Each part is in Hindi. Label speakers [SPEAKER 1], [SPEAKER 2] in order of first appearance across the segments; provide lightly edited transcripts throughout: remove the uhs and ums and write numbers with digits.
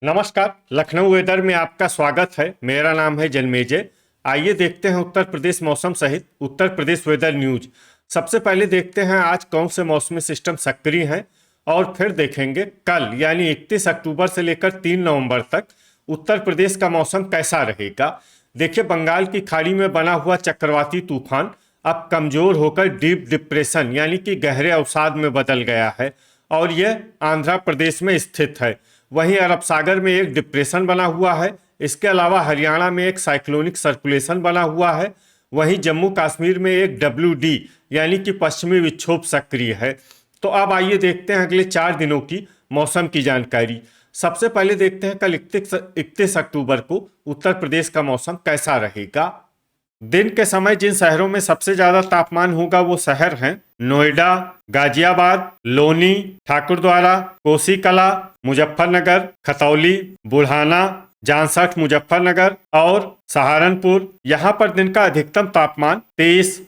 [SPEAKER 1] नमस्कार। लखनऊ वेदर में आपका स्वागत है। मेरा नाम है जन्मेजय। आइए देखते हैं उत्तर प्रदेश मौसम सहित उत्तर प्रदेश वेदर न्यूज। सबसे पहले देखते हैं आज कौन से मौसमी सिस्टम सक्रिय हैं और फिर देखेंगे कल यानी 31 अक्टूबर से लेकर 3 नवंबर तक उत्तर प्रदेश का मौसम कैसा रहेगा। देखिए, बंगाल की खाड़ी में बना हुआ चक्रवाती तूफान अब कमजोर होकर डीप डिप्रेशन यानी कि गहरे अवसाद में बदल गया है और यह आंध्र प्रदेश में स्थित है। वहीं अरब सागर में एक डिप्रेशन बना हुआ है। इसके अलावा हरियाणा में एक साइक्लोनिक सर्कुलेशन बना हुआ है। वहीं जम्मू कश्मीर में एक WD यानी कि पश्चिमी विक्षोभ सक्रिय है। तो अब आइए देखते हैं अगले 4 दिनों की मौसम की जानकारी। सबसे पहले देखते हैं कल 31 अक्टूबर को उत्तर प्रदेश का मौसम कैसा रहेगा। दिन के समय जिन शहरों में सबसे ज्यादा तापमान होगा वो शहर हैं नोएडा, गाजियाबाद, लोनी, ठाकुरद्वारा, कोसीकला, मुजफ्फरनगर, खतौली, बुढ़ाना, जामशेद, मुजफ्फरनगर और सहारनपुर। यहाँ पर दिन का अधिकतम तापमान 30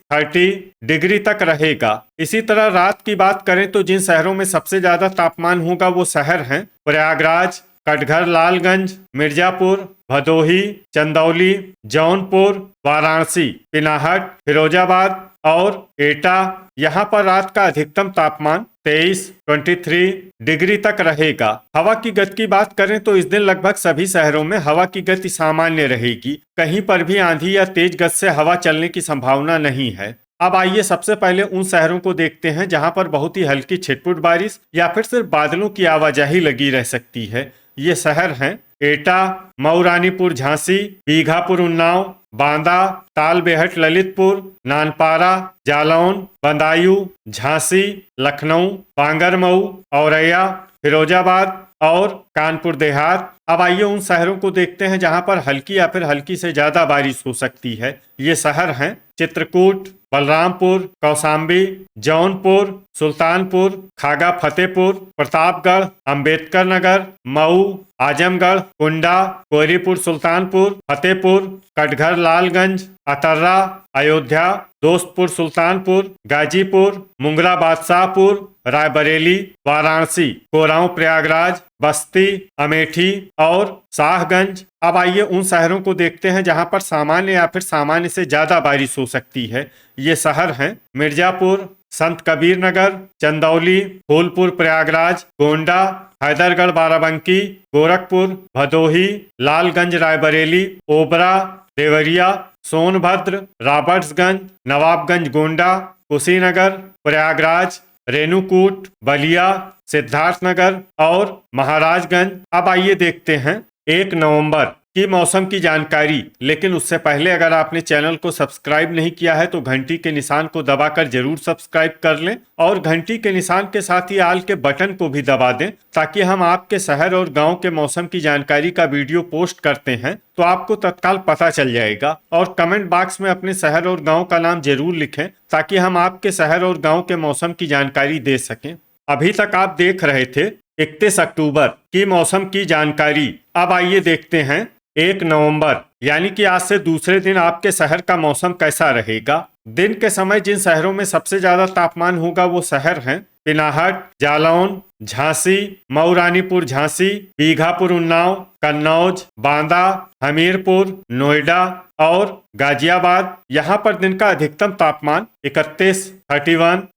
[SPEAKER 1] डिग्री तक रहेगा। इसी तरह रात की बात करें तो जिन शहरों में सबसे ज्यादा तापमान होगा वो शहर हैं प्रयागराज, कटघर, लालगंज, मिर्जापुर, भदोही, चंदौली, जौनपुर, वाराणसी, पिनाहट, फिरोजाबाद और एटा। यहाँ पर रात का अधिकतम तापमान 23 डिग्री तक रहेगा। हवा की गति की बात करें तो इस दिन लगभग सभी शहरों में हवा की गति सामान्य रहेगी। कहीं पर भी आंधी या तेज गति से हवा चलने की संभावना नहीं है। अब आइए सबसे पहले उन शहरों को देखते हैं जहां पर बहुत ही हल्की छिटपुट बारिश या फिर सिर्फ बादलों की आवाजाही लगी रह सकती है। ये शहर हैं एटा, मऊ रानीपुर झांसी, बीघापुर उन्नाव, बांदा, तालबेहट ललितपुर, नानपारा, जालौन, बदायूं, झांसी, लखनऊ, बांगरमऊ, औरैया, फिरोजाबाद और कानपुर देहात। अब आइए उन शहरों को देखते हैं जहां पर हल्की या फिर हल्की से ज्यादा बारिश हो सकती है। ये शहर हैं चित्रकूट, बलरामपुर, कौशाम्बी, जौनपुर, सुल्तानपुर, खागा फतेहपुर, प्रतापगढ़, अंबेडकर नगर, मऊ, आजमगढ़, कुंडा, कोहरीपुर, सुल्तानपुर, फतेहपुर, कटघर, लालगंज, अतर्रा, अयोध्या, दोस्तपुर, सुल्तानपुर, गाजीपुर, मुंगरा, बादशाहपुर, रायबरेली, वाराणसी, कोरांव, प्रयागराज, बस्ती, अमेठी और शाहगंज। अब आइए उन शहरों को देखते हैं जहां पर सामान्य या फिर सामान्य से ज्यादा बारिश हो सकती है। ये शहर हैं मिर्जापुर, संत कबीर नगर, चंदौली, फूलपुर, प्रयागराज, गोंडा, हैदरगढ़, बाराबंकी, गोरखपुर, भदोही, लालगंज, रायबरेली, ओबरा, देवरिया, सोनभद्र, रॉबर्ट्सगंज, नवाबगंज, गोंडा, कुशीनगर, प्रयागराज, रेणुकूट, बलिया, सिद्धार्थनगर और महाराजगंज। अब आइए देखते हैं 1 नवंबर की मौसम की जानकारी। लेकिन उससे पहले अगर आपने चैनल को सब्सक्राइब नहीं किया है तो घंटी के निशान को दबाकर जरूर सब्सक्राइब कर लें और घंटी के निशान के साथ ही आल के बटन को भी दबा दें ताकि हम आपके शहर और गांव के मौसम की जानकारी का वीडियो पोस्ट करते हैं तो आपको तत्काल पता चल जाएगा। और कमेंट बॉक्स में अपने शहर और गाँव का नाम जरूर लिखें ताकि हम आपके शहर और गाँव के मौसम की जानकारी दे सकें। अभी तक आप देख रहे थे 31 अक्टूबर की मौसम की जानकारी। अब आइए देखते हैं 1 नवंबर यानी कि आज से दूसरे दिन आपके शहर का मौसम कैसा रहेगा। दिन के समय जिन शहरों में सबसे ज्यादा तापमान होगा वो शहर हैं पिनाहट, जालौन, झांसी, मऊ रानीपुर झांसी, बीघापुर उन्नाव, कन्नौज, बांदा, हमीरपुर, नोएडा और गाजियाबाद। यहाँ पर दिन का अधिकतम तापमान 31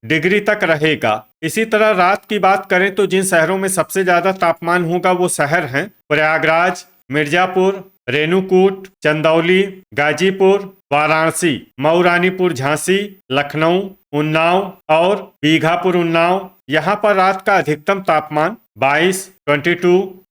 [SPEAKER 1] डिग्री तक रहेगा। इसी तरह रात की बात करें तो जिन शहरों में सबसे ज्यादा तापमान होगा वो शहर हैं प्रयागराज, मिर्जापुर, रेणुकूट, चंदौली, गाजीपुर, वाराणसी, मऊ रानीपुर झांसी, लखनऊ, उन्नाव और बीघापुर उन्नाव। यहाँ पर रात का अधिकतम तापमान 22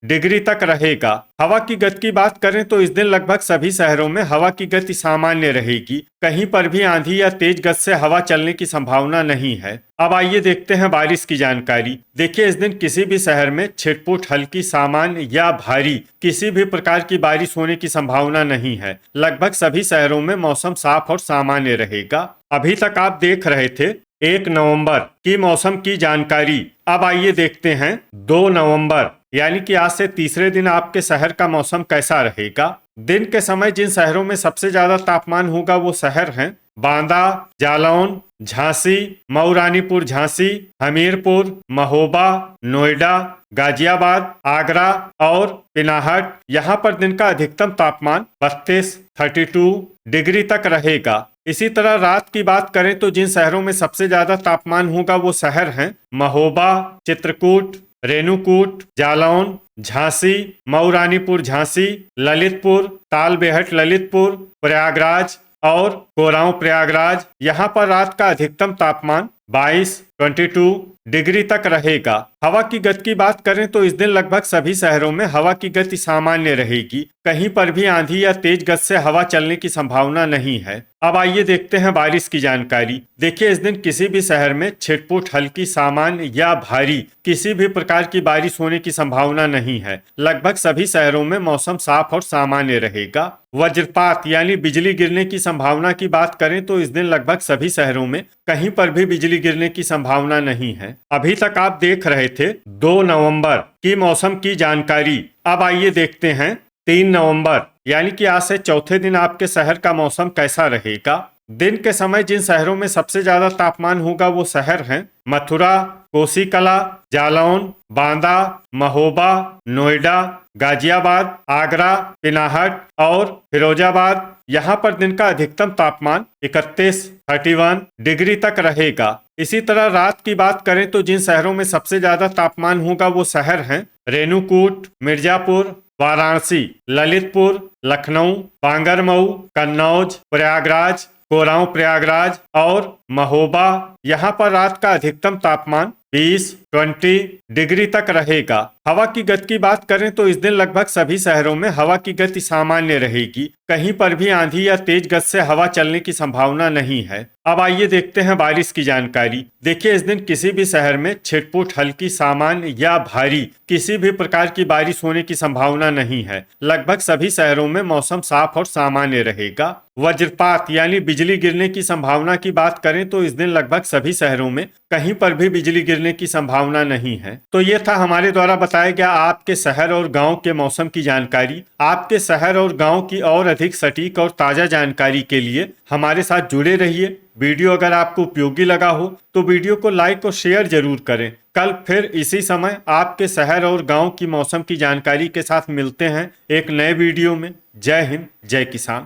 [SPEAKER 1] डिग्री तक रहेगा। हवा की गति की बात करें तो इस दिन लगभग सभी शहरों में हवा की गति सामान्य रहेगी। कहीं पर भी आंधी या तेज गति से हवा चलने की संभावना नहीं है। अब आइए देखते हैं बारिश की जानकारी। देखिए, इस दिन किसी भी शहर में छिटपुट, हल्की, सामान्य या भारी किसी भी प्रकार की बारिश होने की संभावना नहीं है। लगभग सभी शहरों में मौसम साफ और सामान्य रहेगा। अभी तक आप देख रहे थे 1 नवंबर की मौसम की जानकारी। अब आइए देखते हैं 2 नवंबर यानी कि आज से तीसरे दिन आपके शहर का मौसम कैसा रहेगा। दिन के समय जिन शहरों में सबसे ज्यादा तापमान होगा वो शहर हैं बांदा, जालौन, झांसी, मऊ रानीपुर झांसी, हमीरपुर, महोबा, नोएडा, गाजियाबाद, आगरा और पिनाहट। यहाँ पर दिन का अधिकतम तापमान 32 डिग्री तक रहेगा। इसी तरह रात की बात करें तो जिन शहरों में सबसे ज्यादा तापमान होगा वो शहर हैं महोबा, चित्रकूट, रेणुकूट, जालौन, झांसी, मऊ रानीपुर झांसी, ललितपुर, तालबेहट ललितपुर, प्रयागराज और कोरांव प्रयागराज। यहाँ पर रात का अधिकतम तापमान 22 डिग्री तक रहेगा। हवा की गति की बात करें तो इस दिन लगभग सभी शहरों में हवा की गति सामान्य रहेगी। कहीं पर भी आंधी या तेज गति से हवा चलने की संभावना नहीं है। अब आइए देखते हैं बारिश की जानकारी। देखिए, इस दिन किसी भी शहर में छिटपुट, हल्की, सामान्य या भारी किसी भी प्रकार की बारिश होने की संभावना नहीं है। लगभग सभी शहरों में मौसम साफ और सामान्य रहेगा। वज्रपात यानी बिजली गिरने की संभावना की बात करें तो इस दिन लगभग सभी शहरों में कहीं पर भी बिजली गिरने की संभावना नहीं है। अभी तक आप देख रहे थे 2 नवंबर की मौसम की जानकारी। अब आइए देखते हैं 3 नवंबर यानी कि आज से चौथे दिन आपके शहर का मौसम कैसा रहेगा। दिन के समय जिन शहरों में सबसे ज्यादा तापमान होगा वो शहर हैं मथुरा, कोसीकला, जालौन, बांदा, महोबा, नोएडा, गाजियाबाद, आगरा, पिनाहट और फिरोजाबाद। यहाँ पर दिन का अधिकतम तापमान 31 डिग्री तक रहेगा। इसी तरह रात की बात करें तो जिन शहरों में सबसे ज्यादा तापमान होगा वो शहर हैं रेणुकूट, मिर्जापुर, वाराणसी, ललितपुर, लखनऊ, बांगरमऊ, कन्नौज, प्रयागराज, कोरांव प्रयागराज और महोबा। यहाँ पर रात का अधिकतम तापमान 20 डिग्री तक रहेगा। हवा की गति की बात करें तो इस दिन लगभग सभी शहरों में हवा की गति सामान्य रहेगी। कहीं पर भी आंधी या तेज गति से हवा चलने की संभावना नहीं है। अब आइए देखते हैं बारिश की जानकारी। देखिए, इस दिन किसी भी शहर में छिटपुट, हल्की, सामान्य या भारी किसी भी प्रकार की बारिश होने की संभावना नहीं है। लगभग सभी शहरों में मौसम साफ और सामान्य रहेगा। वज्रपात यानी बिजली गिरने की संभावना की बात करें तो इस दिन लगभग सभी शहरों में कहीं पर भी बिजली गिरने की संभावना नहीं है। तो ये था हमारे द्वारा बताया गया आपके शहर और गांव के मौसम की जानकारी। आपके शहर और गांव की और अधिक सटीक और ताजा जानकारी के लिए हमारे साथ जुड़े रहिए। वीडियो अगर आपको उपयोगी लगा हो तो वीडियो को लाइक और शेयर जरूर करें। कल फिर इसी समय आपके शहर और गांव की मौसम की जानकारी के साथ मिलते हैं एक नए वीडियो में। जय हिंद, जय किसान।